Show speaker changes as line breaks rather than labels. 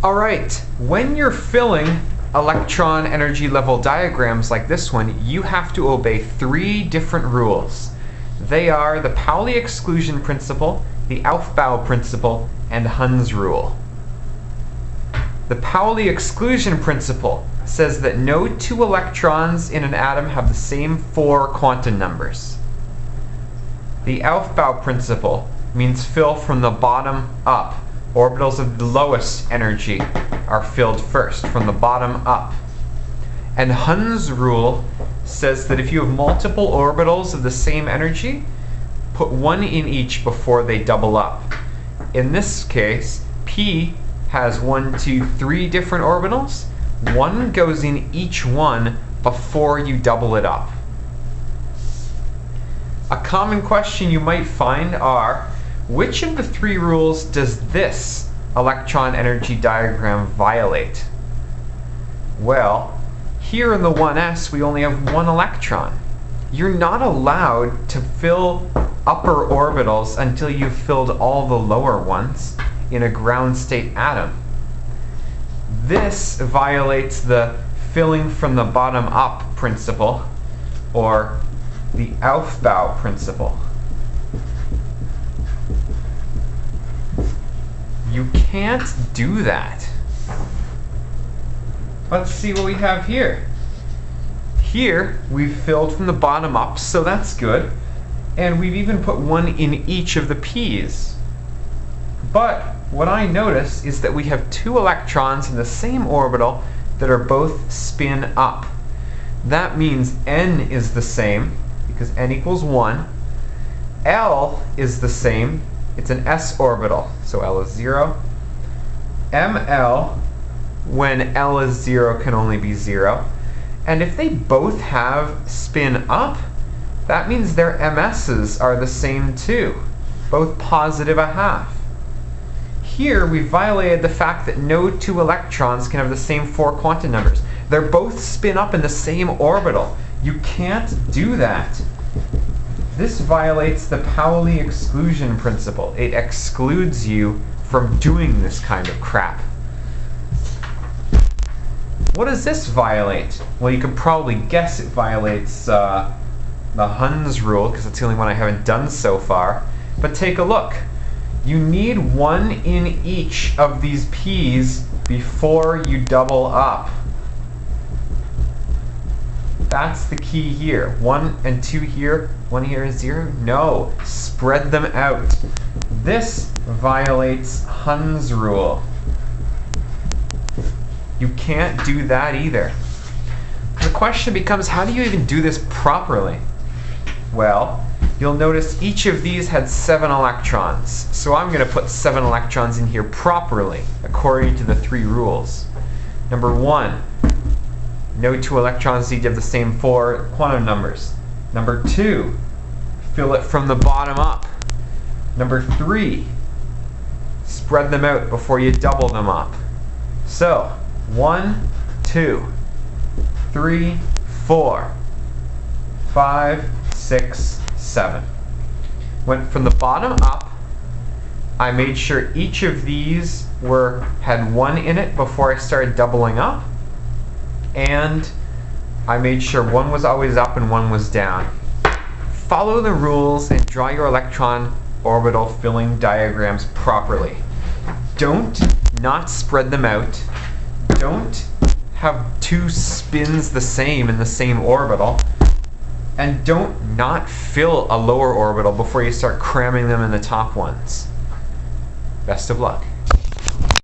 Alright, when you're filling electron energy level diagrams like this one, you have to obey three different rules. They are the Pauli exclusion principle, the Aufbau principle, and Hund's rule. The Pauli exclusion principle says that no two electrons in an atom have the same four quantum numbers. The Aufbau principle means fill from the bottom up. Orbitals of the lowest energy are filled first, from the bottom up. And Hund's rule says that if you have multiple orbitals of the same energy, put one in each before they double up. In this case, P has 1, 2, 3 different orbitals. One goes in each one before you double it up. A common question you might find are, which of the three rules does this electron energy diagram violate? Well, here in the 1s we only have one electron. You're not allowed to fill upper orbitals until you've filled all the lower ones in a ground state atom. This violates the filling from the bottom up principle, or the Aufbau principle. You can't do that. Let's see what we have here. Here, we've filled from the bottom up, so that's good. And we've even put one in each of the P's. But what I notice is that we have two electrons in the same orbital that are both spin up. That means N is the same, because N equals 1. L is the same. It's an s orbital, so L is 0. ML, when L is 0, can only be 0. And if they both have spin up, that means their MS's are the same too, both positive a half. Here we violated the fact that no two electrons can have the same four quantum numbers. They're both spin up in the same orbital. You can't do that. This violates the Pauli exclusion principle. It excludes you from doing this kind of crap. What does this violate? Well, you can probably guess it violates the Hund's rule, because it's the only one I haven't done so far. But take a look. You need one in each of these P's before you double up. That's the key here. 1 and 2 here, 1 here is 0. No, spread them out. This violates Hund's rule. You can't do that either. The question becomes, how do you even do this properly? Well, you'll notice each of these had 7 electrons. So I'm going to put 7 electrons in here properly, according to the three rules. Number 1. No two electrons need to have the same four quantum numbers. Number 2, fill it from the bottom up. Number 3, spread them out before you double them up. So, 1, 2, 3, 4, 5, 6, 7. Went from the bottom up. I made sure each of these had 1 in it before I started doubling up. And I made sure one was always up and one was down. Follow the rules and draw your electron orbital filling diagrams properly. Don't not spread them out. Don't have two spins the same in the same orbital. And don't not fill a lower orbital before you start cramming them in the top ones. Best of luck.